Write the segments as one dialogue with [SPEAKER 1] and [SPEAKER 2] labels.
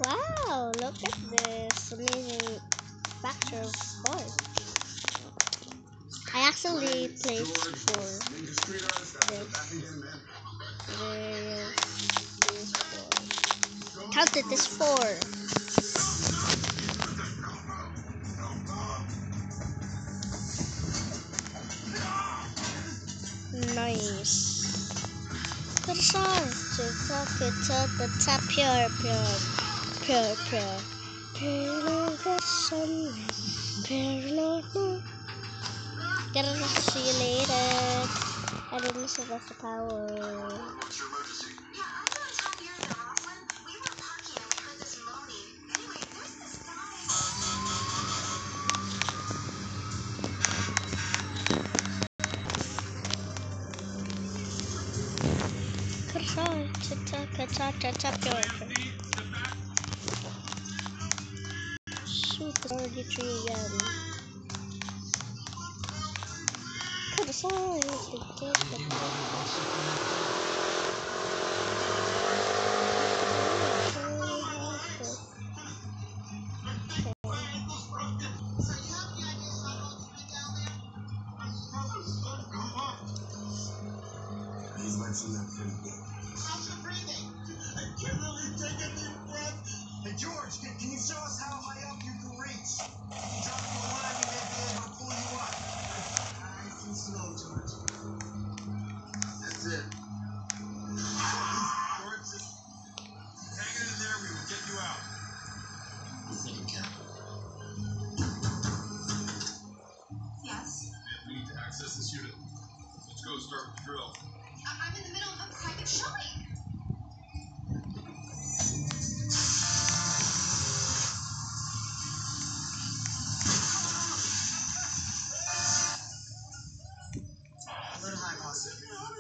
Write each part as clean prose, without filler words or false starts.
[SPEAKER 1] Wow, look at this amazing factor of course. I actually placed for this. Counted this 4. Nice. Kursor. So pure. Pure the sun. Pure. Gonna see you later. I didn't miss the power. Shoot, 33 again.
[SPEAKER 2] How's your breathing? I can't really take a deep breath. Hey, George, can you show us how high up you can reach? Drop you a line, we may be able to pull you up. Nice and slow, George. That's it. George, just hang it in there. We will get you out. You think you can? Yes. We need to access this unit. Let's go start the drill. I'm in the middle of a private showing.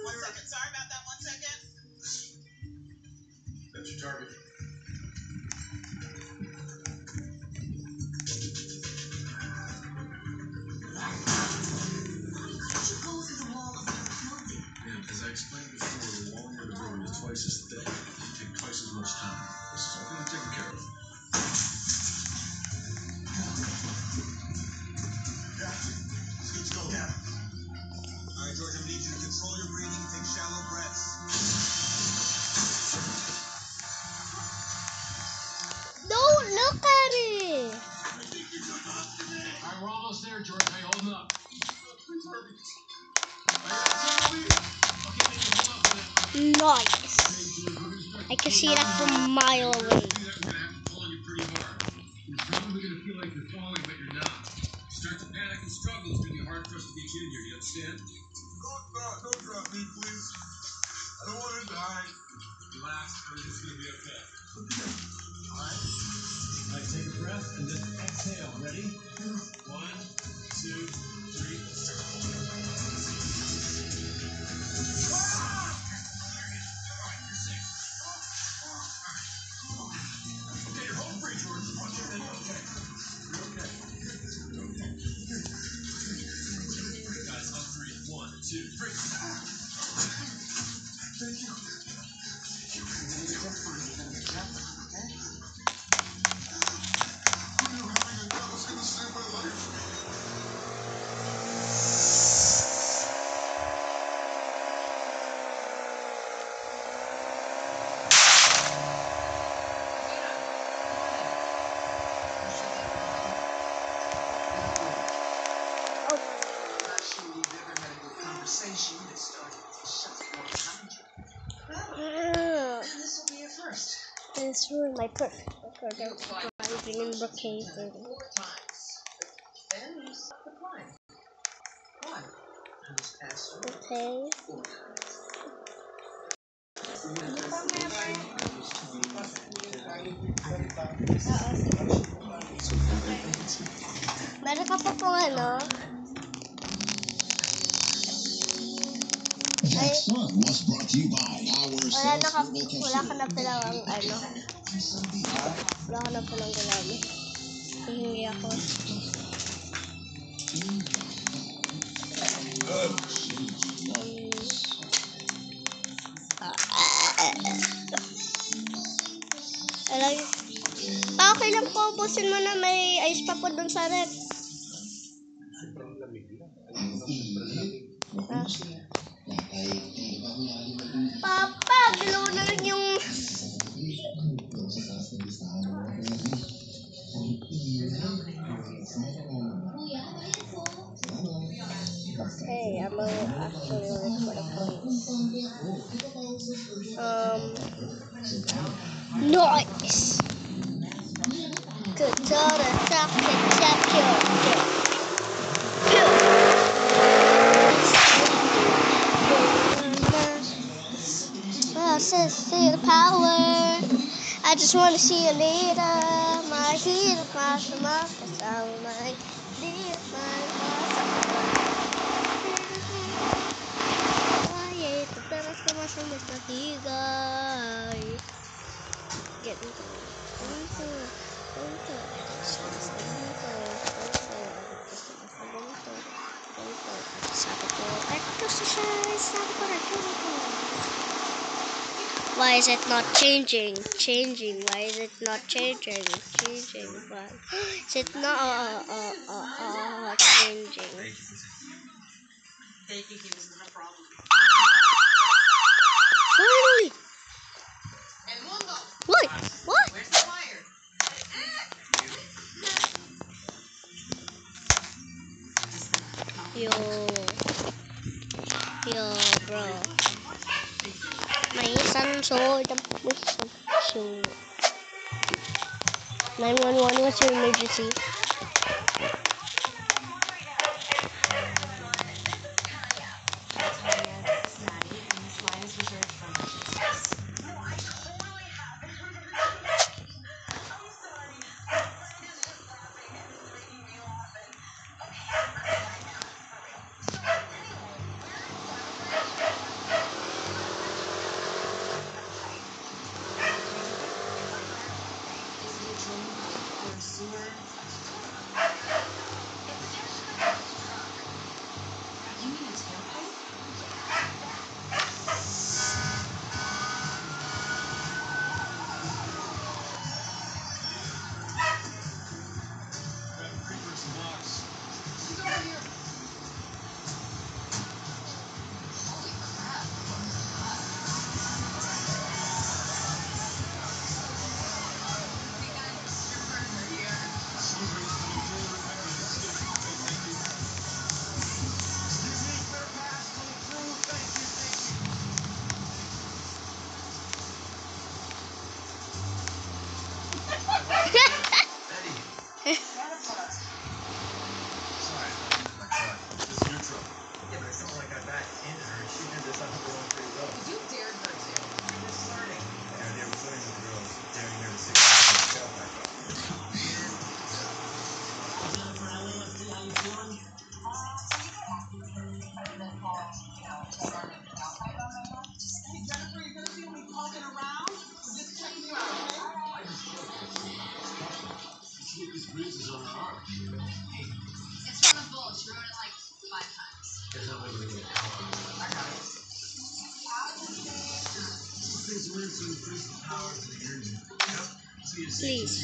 [SPEAKER 2] One second. Sorry about that. 1 second. That's your target. How'd you go through the wall of your building? And as I explained before, the wall near the building is twice as thick. It'll take twice as much time. This is all going to be taken care of. Yeah. Let's get to go. Yeah. All right, George, I need you to control your breathing and take shallow breaths.
[SPEAKER 1] Don't look at it.
[SPEAKER 2] All right, we're almost there, George. How you holding up? Please hurry.
[SPEAKER 1] Nice. I can see that from a mile away.
[SPEAKER 2] We're going to have to pull on you pretty hard. You're probably going to feel like you're falling, but you're not. Start to panic and struggle. It's going to be hard for us to get you in here. Do you understand? Don't drop me, please. I don't want to die. Relax. Everything's going to be okay. All right. All right, take a breath and just exhale. Ready? 1, 2, 3. Okay, you're home free, George. Okay. You're okay. Guys, on 3. 1, 2, 3. Thank you. You're going to get just fine. You're going to be careful, okay? Who knew having a gun was going to save my life? Conversation that started to shut your country. Well, this will be your first.
[SPEAKER 1] This ruined my perfect record of driving in Brookhaven.
[SPEAKER 2] 4 times. Then you stop the climb. Climb. And this pass over
[SPEAKER 1] Okay.
[SPEAKER 2] 4 times.
[SPEAKER 1] Meron ka pa pong ano?
[SPEAKER 3] Next one was brought to you by our
[SPEAKER 1] Wala ka na palang ano? Wala ka na palang galami. Hihingi ako. okay lang po. Ubusin mo na, may ice pa po dun sa rep. Ah. Papa, galaw na lang yung... Okay, I'm actually record a police. Noise! Good daughter, chocolate, chocolate. See the power. I just want to see you later. My heat, my sound, my dear, my ay, taparas ka mas matigay. Get into Why is it not changing? Why is it not changing? Why is it not changing? Finally! What?
[SPEAKER 4] Where's the fire?
[SPEAKER 1] Yo, bro. May isang sword. 911, what's your emergency? Please.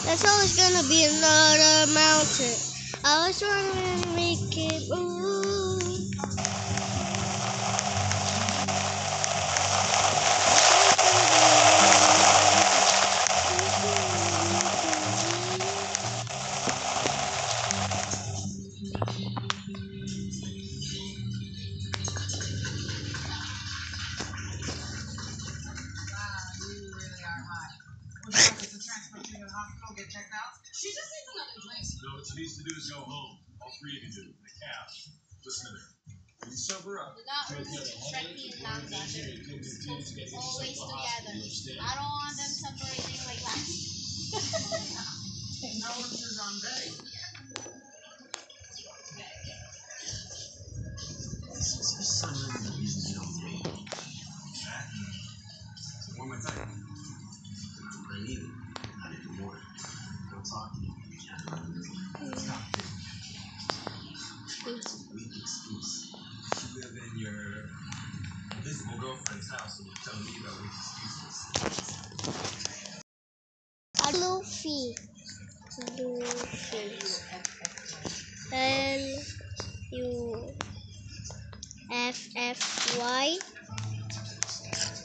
[SPEAKER 1] That's always gonna be another mountain. I always wanna make it move.
[SPEAKER 2] She just needs another drink. No, what she needs to do is go home. All three of you do. The cab. Listen to me. When you sober up,
[SPEAKER 1] Becky and Lambda. They're always together. I don't want them separating like last.
[SPEAKER 2] Alex is on Bay. Is there some reason you don't date? One more time. I need it. Not anymore. Don't talk to me. Stop it. It's a weak excuse. You live in your invisible girlfriend's house and you tell me about weak excuses.
[SPEAKER 1] Luffy. Luffy.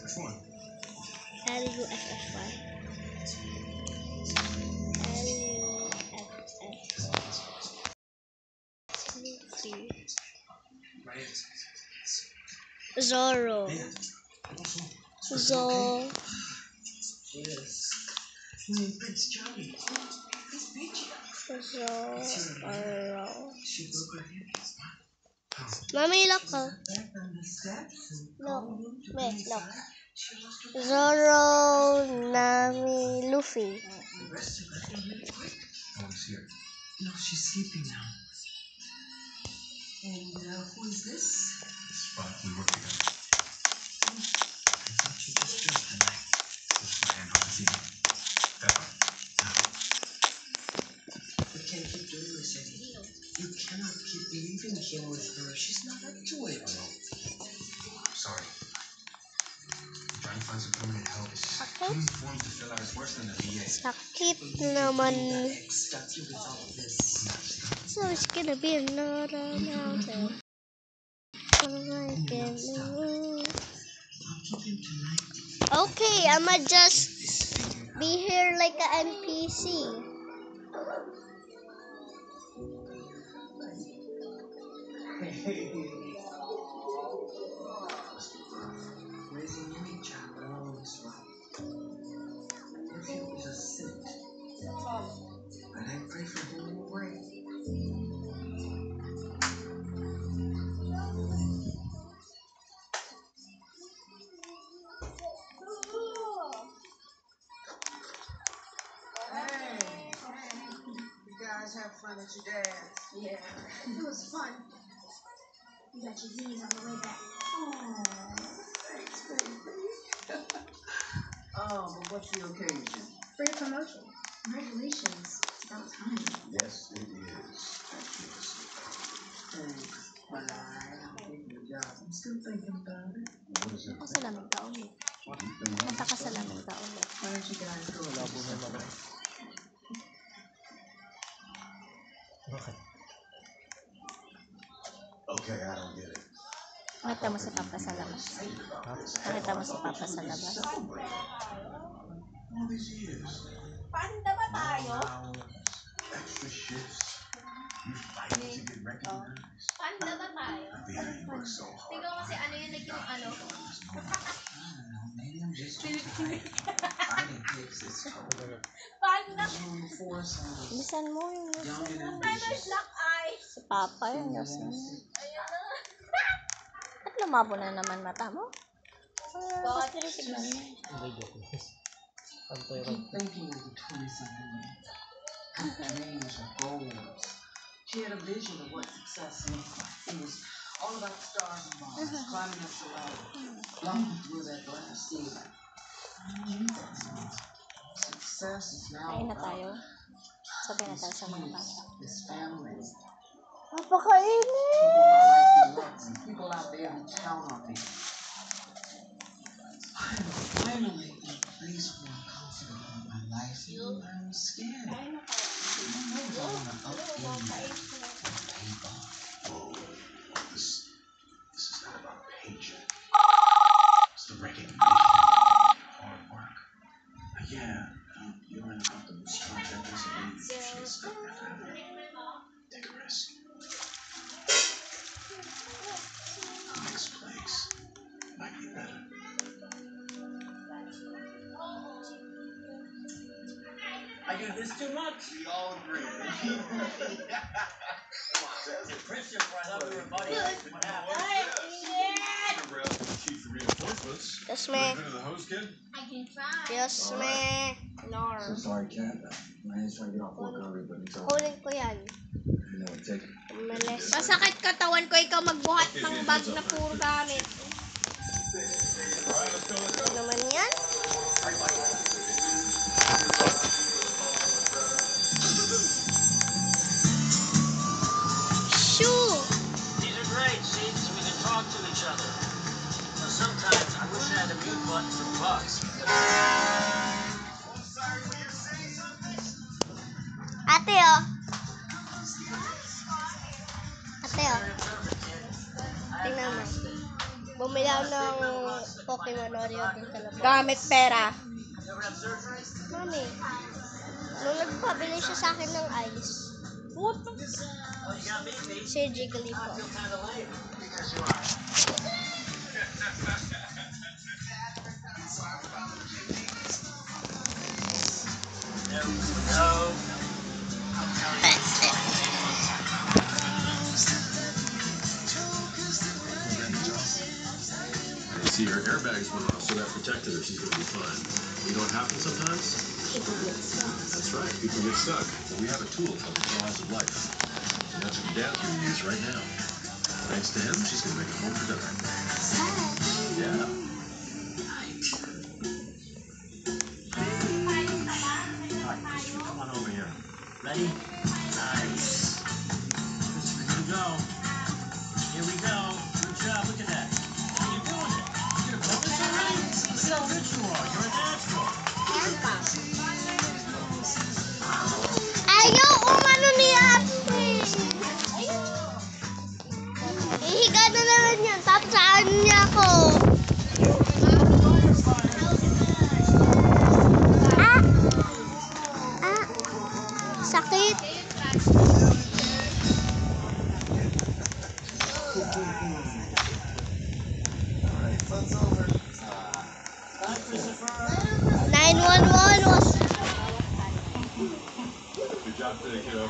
[SPEAKER 2] Which one?
[SPEAKER 1] Luffy. Zoro. Zoro.
[SPEAKER 2] Yes. Prince Charlie. He's peachy.
[SPEAKER 1] Zoro.
[SPEAKER 2] She broke her hip.
[SPEAKER 1] Mommy, look.
[SPEAKER 2] Back on the steps and
[SPEAKER 1] Look.
[SPEAKER 2] called him to
[SPEAKER 1] Wait,
[SPEAKER 2] be
[SPEAKER 1] look.
[SPEAKER 2] inside. She lost her balance.
[SPEAKER 1] Zoro, Nami, Luffy.
[SPEAKER 2] The rest of us were really quick. Oh, he's here. No, she's sleeping now. And who is this? Spot, we work together. I thought you just dressed tonight. This is my Aunt Rosina. Pepper. We can't keep doing this, Eddie. You cannot keep leaving him with her. She's not up to it. I'm sorry. I'm trying to find some permanent help. It's too many forms to fill out. It's worse than the VA.
[SPEAKER 1] Sakit naman.
[SPEAKER 2] Ex got you without this.
[SPEAKER 1] So it's gonna be another mountain. Okay, I'ma just be here like an NPC.
[SPEAKER 2] Raising any child alone is rough. Nephew is a saint. And I pray for him in a way. Hey, you guys have fun at your dad's?
[SPEAKER 1] Yeah, it was fun. You got your Z's on the way back.
[SPEAKER 2] Oh, thanks, baby. But what's the occasion?
[SPEAKER 1] For your promotion. Congratulations. It's about time.
[SPEAKER 3] Yes, it is.
[SPEAKER 2] Thanks, but I'm taking the job. I'm still thinking about it.
[SPEAKER 3] What is it?
[SPEAKER 1] Kasalamin ka ulit. Magkakasalamin ka ulit.
[SPEAKER 2] Why don't you guys go to the
[SPEAKER 3] Okay, I don't get it.
[SPEAKER 1] Nakita mo si Papa sa labas. Nakita mo si Papa sa labas.
[SPEAKER 3] All these years.
[SPEAKER 1] Panda ba tayo?
[SPEAKER 3] Extra shifts. You fighting to get recognized.
[SPEAKER 1] Panda ba tayo?
[SPEAKER 3] Baby, you work so hard.
[SPEAKER 1] Tingnan mo si ano yung like yung ano.
[SPEAKER 2] Maybe I'm just too tired. Fighting takes its toll.
[SPEAKER 1] Panda!
[SPEAKER 2] On the force, I was
[SPEAKER 1] Bisan mo yung
[SPEAKER 2] young and
[SPEAKER 1] Ay, may
[SPEAKER 2] ambitious.
[SPEAKER 1] black eye. Si Papa yung nasa.
[SPEAKER 2] Ayan
[SPEAKER 1] na. At lumabo na naman mata mo? Bakit tinitignan mo?
[SPEAKER 2] I keep thinking of the 20-something year. Her dreams, her goals. She had a vision of what success looked like. It was all about stars and bars, climbing up the ladder, jumping through that glass ceiling. Success is now
[SPEAKER 1] Kain na
[SPEAKER 2] about
[SPEAKER 1] tayo. Sabi na tayo sa mga
[SPEAKER 2] kids,
[SPEAKER 1] bata.
[SPEAKER 2] this family,
[SPEAKER 1] Napakainit!
[SPEAKER 2] people my life loves, and people out there who count on me. I'm finally in a place where I'm confident in my life, and I'm scared. I don't know if I want to upend that or pay off.
[SPEAKER 3] Whoa. This is not about paycheck. It's the recognition. Hard work. Yeah, you're in a comfortable spot. That doesn't mean you should expect your family. Take a risk. The next place might be better.
[SPEAKER 2] I do this too.
[SPEAKER 4] too much.
[SPEAKER 3] We all agree.
[SPEAKER 4] Christian, I thought we were buddies. What happened?
[SPEAKER 2] Chief for reinforcements.
[SPEAKER 1] Yes, me.
[SPEAKER 2] Been to the hose, kid?
[SPEAKER 1] Yes, me. Nar.
[SPEAKER 3] So sorry, Cat. My hand's trying to get off work early, but it's all
[SPEAKER 1] Kunin ko yan.
[SPEAKER 3] you know, take it.
[SPEAKER 1] Umalis.
[SPEAKER 5] Masakit katawan ko, ikaw magbuhat ng bag na puro gamit.
[SPEAKER 1] Ano naman yan? Shoo!
[SPEAKER 4] These are great, see, so we can talk to each other. Now, sometimes I wish I had a mute button for bugs.
[SPEAKER 1] Ate, oh. Ate, oh. Tingnan mo. Bumili ako ng Pokemon Oreo din sa labas.
[SPEAKER 5] Gamit pera.
[SPEAKER 1] Mami, nung nagpabili siya sa akin ng ice,
[SPEAKER 5] What?
[SPEAKER 1] si Jigglypuff.
[SPEAKER 4] There we go.
[SPEAKER 2] See, her airbags went off, so that protected her. She's gonna be fine. You know what happens sometimes? That's right, people get stuck. Well, we have a tool called the Jaws of Life. And that's what Dad's gonna use right now. Thanks to him, she's gonna make it home for dinner. Yeah.
[SPEAKER 4] All right, Christopher, come on over here. Ready? Nice. Christopher, here we go. Here we go. Good job. Look at that. You're doing it. You're gonna put this already? Look how good you are. You're a natural.
[SPEAKER 1] Ayaw, umano ni Ate. Ihiga na naman yan. Tapos saan niya ako? Ah! Ah! Sakit.
[SPEAKER 4] Bye, Christopher.
[SPEAKER 1] 911 was...
[SPEAKER 2] Good job today, kiddo.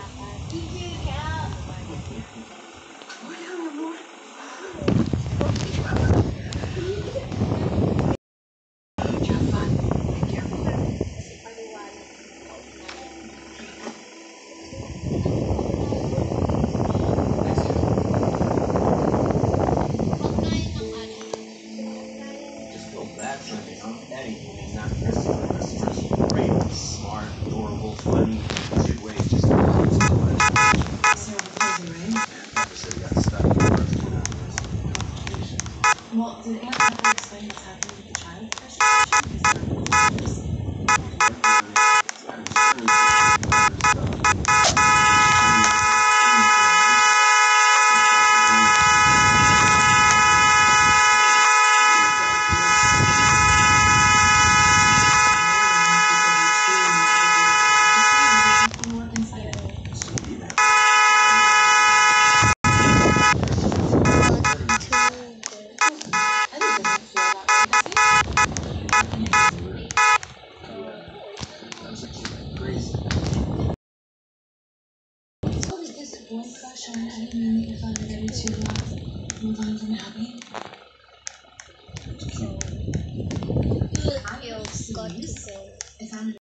[SPEAKER 3] Just feel bad for me, huh? Eddie, he's not necessarily great, smart, adorable, funny, good way, just
[SPEAKER 6] So crazy, right?
[SPEAKER 3] Papa said he got stuck in the first
[SPEAKER 6] Well, did Aunt ever explain what's happening with the child boy crush on Eddie, meaning you found it ready to move on from Abby?
[SPEAKER 1] You've got to go.
[SPEAKER 6] I found